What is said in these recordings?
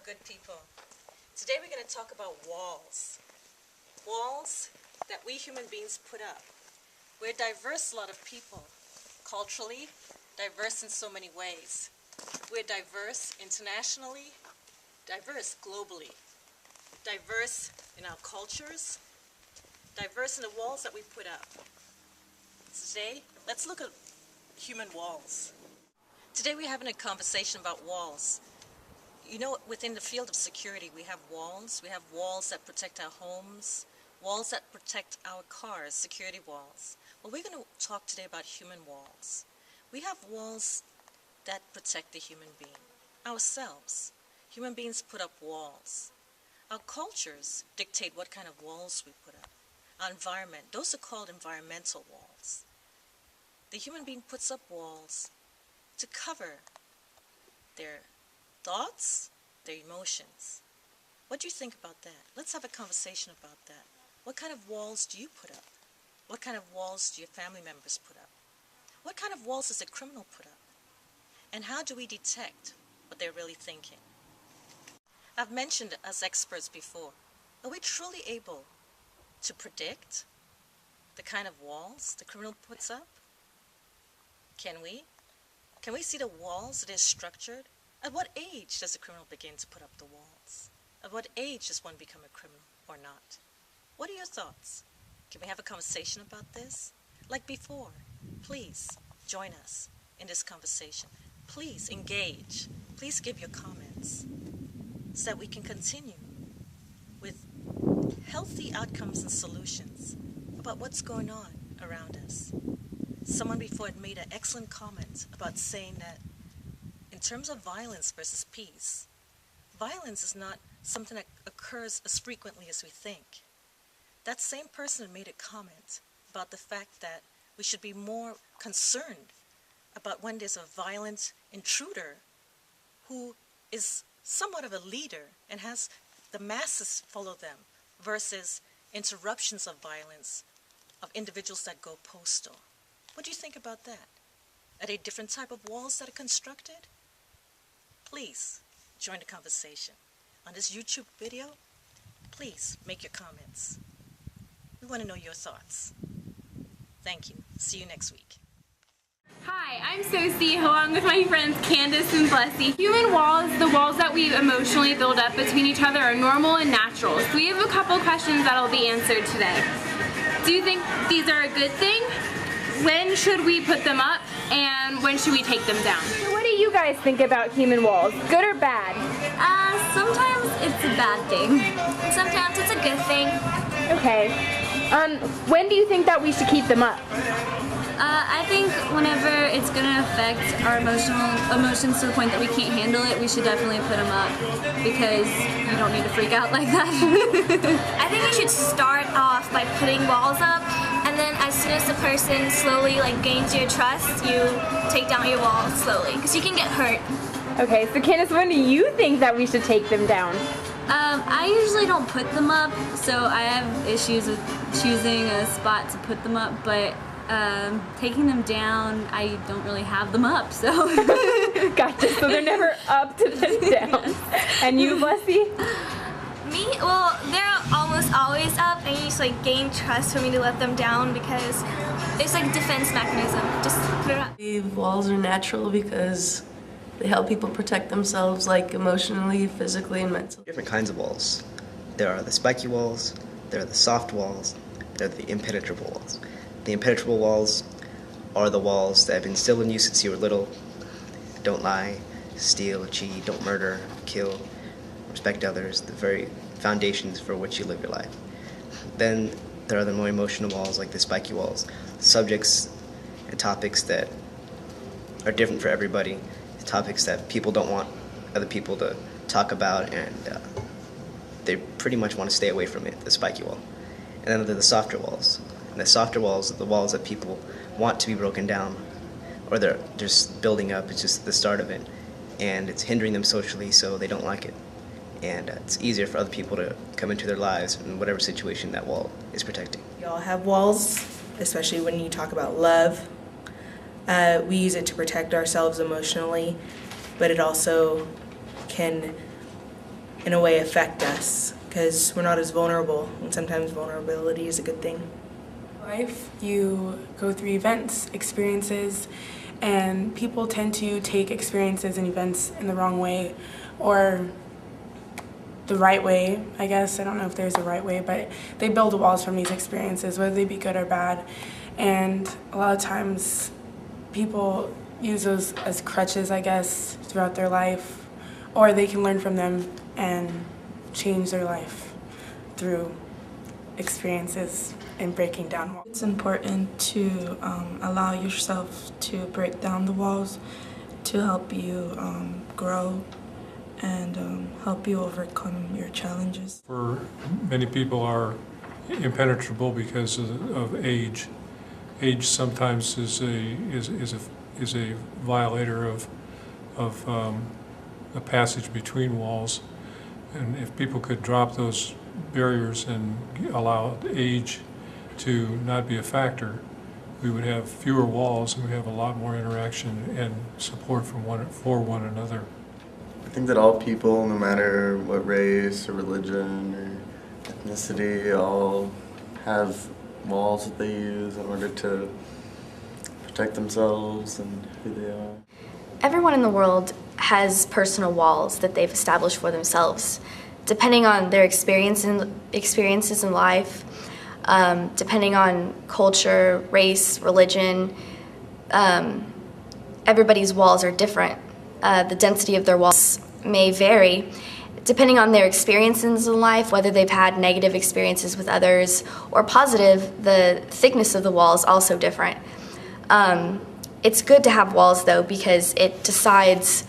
good people? Today we're going to talk about walls. Walls that we human beings put up. We're a diverse lot of people, culturally, diverse in so many ways. We're diverse internationally, diverse globally, diverse in our cultures, diverse in the walls that we put up. Today, let's look at human walls. Today we're having a conversation about walls. You know, within the field of security, we have walls. We have walls that protect our homes, walls that protect our cars, security walls. Well, we're going to talk today about human walls. We have walls that protect the human being, ourselves. Human beings put up walls. Our cultures dictate what kind of walls we put up. Our environment, those are called environmental walls. The human being puts up walls to cover their thoughts, their emotions. What do you think about that? Let's have a conversation about that. What kind of walls do you put up? What kind of walls do your family members put up? What kind of walls does a criminal put up? And how do we detect what they're really thinking? I've mentioned as experts before, are we truly able to predict the kind of walls the criminal puts up? Can we? Can we see the walls that is structured? At what age does a criminal begin to put up the walls? At what age does one become a criminal or not? What are your thoughts? Can we have a conversation about this? Like before, please join us in this conversation. Please engage. Please give your comments so that we can continue with healthy outcomes and solutions about what's going on around us. Someone before had made an excellent comment about saying that in terms of violence versus peace, violence is not something that occurs as frequently as we think. That same person had made a comment about the fact that we should be more concerned about when there's a violent intruder who is somewhat of a leader and has the masses follow them versus interruptions of violence of individuals that go postal. What do you think about that? Are they different type of walls that are constructed? Please join the conversation. On this YouTube video, please make your comments. We want to know your thoughts. Thank you. See you next week. Hi, I'm Sosie, along with my friends Candace and Blessy. Human walls, the walls that we emotionally build up between each other, are normal and natural. So we have a couple questions that will be answered today. Do you think these are a good thing? When should we put them up? And when should we take them down? So what do you guys think about human walls? Good or bad? Sometimes it's a bad thing. Sometimes it's a good thing. Okay. When do you think that we should keep them up? I think whenever it's going to affect our emotions to the point that we can't handle it, we should definitely put them up because you don't need to freak out like that. I think you should start off by putting walls up, and then as soon as the person slowly gains your trust, you take down your walls slowly because you can get hurt. Okay, so Candace, when do you think that we should take them down? I usually don't put them up, so I have issues with choosing a spot to put them up, but taking them down, I don't really have them up, so. Gotcha, so they're never up to then down. And you, Blessy? Me? Well, they're almost always up, and you just gain trust for me to let them down because it's like a defense mechanism. Just put it up. I believe walls are natural because they help people protect themselves, emotionally, physically, and mentally. Different kinds of walls. There are the spiky walls, there are the soft walls, there are the impenetrable walls. The impenetrable walls are the walls that have been instilled in you since you were little. Don't lie, steal, cheat, don't murder, kill, respect others, the very foundations for which you live your life. Then there are the more emotional walls, like the spiky walls, subjects and topics that are different for everybody, topics that people don't want other people to talk about, and they pretty much want to stay away from it, the spiky wall. And then there are the softer walls. And the softer walls are the walls that people want to be broken down, or they're just building up. It's just the start of it, and it's hindering them socially, so they don't like it. And it's easier for other people to come into their lives in whatever situation that wall is protecting. We all have walls, especially when you talk about love. We use it to protect ourselves emotionally, but it also can in a way affect us because we're not as vulnerable, and sometimes vulnerability is a good thing. Life, you go through events, experiences, and people tend to take experiences and events in the wrong way or the right way, I guess. I don't know if there's a right way, but they build walls from these experiences, whether they be good or bad. And a lot of times people use those as crutches, I guess, throughout their life, or they can learn from them and change their life through experiences and breaking down walls. It's important to allow yourself to break down the walls to help you grow and help you overcome your challenges. For many people are impenetrable because of age. Age sometimes is a violator of a passage between walls, and if people could drop those barriers and allow age to not be a factor, we would have fewer walls and we have a lot more interaction and support for one another. I think that all people, no matter what race or religion or ethnicity, all have walls that they use in order to protect themselves and who they are. Everyone in the world has personal walls that they've established for themselves, depending on their experiences in life, depending on culture, race, religion. Everybody's walls are different. The density of their walls may vary depending on their experiences in life, whether they've had negative experiences with others or positive. The thickness of the wall is also different. It's good to have walls, though, because it decides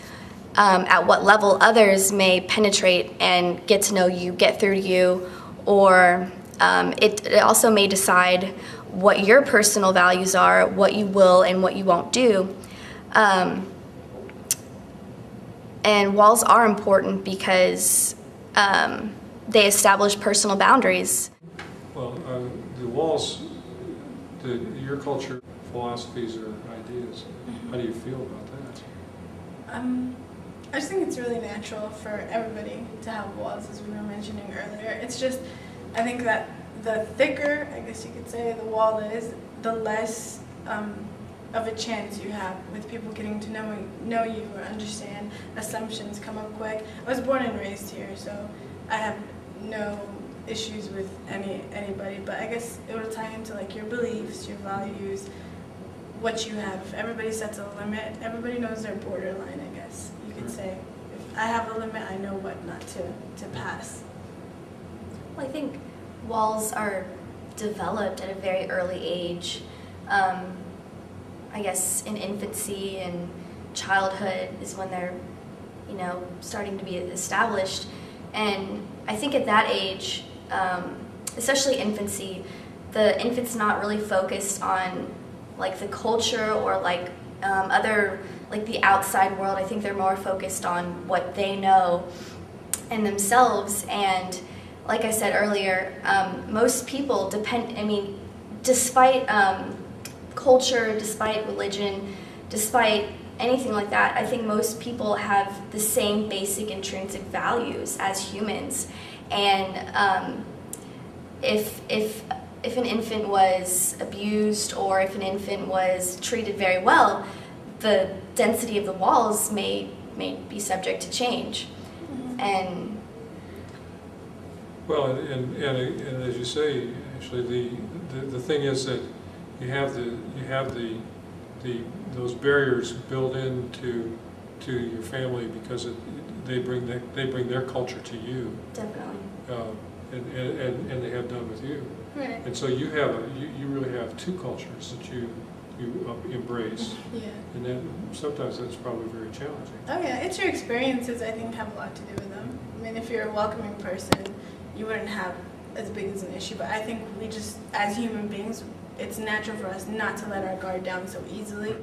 at what level others may penetrate and get to know you, get through to you, or it also may decide what your personal values are, what you will and what you won't do. And walls are important because they establish personal boundaries. Well, the walls, your culture, philosophies or ideas, how do you feel about that? I just think it's really natural for everybody to have walls, as we were mentioning earlier. It's just, I think that the thicker, I guess you could say, the wall is, the less of a chance you have with people getting to know you or understand. Assumptions come up quick. I was born and raised here, so I have no issues with anybody, but I guess it will tie into like your beliefs, your values, what you have. If everybody sets a limit, everybody knows their borderline, I guess you could say. If I have a limit, I know what not to pass. Well, I think walls are developed at a very early age. I guess in infancy and childhood is when they're, starting to be established. And I think at that age, especially infancy, the infant's not really focused on like the culture or like other, like the outside world. I think they're more focused on what they know and themselves. And like I said earlier, most people despite culture, despite religion, despite anything like that, I think most people have the same basic intrinsic values as humans. And if an infant was abused or if an infant was treated very well, the density of the walls may be subject to change. Mm-hmm. And well, and as you say, actually, the thing is that you have those barriers built into your family because they bring their culture to you. Definitely. And they have done with you. Right. And so you really have two cultures that you embrace. Yeah. And then sometimes that's probably very challenging. Oh yeah, it's your experiences, I think, have a lot to do with them. I mean, if you're a welcoming person, you wouldn't have as big as an issue, but I think we just, as human beings, it's natural for us not to let our guard down so easily.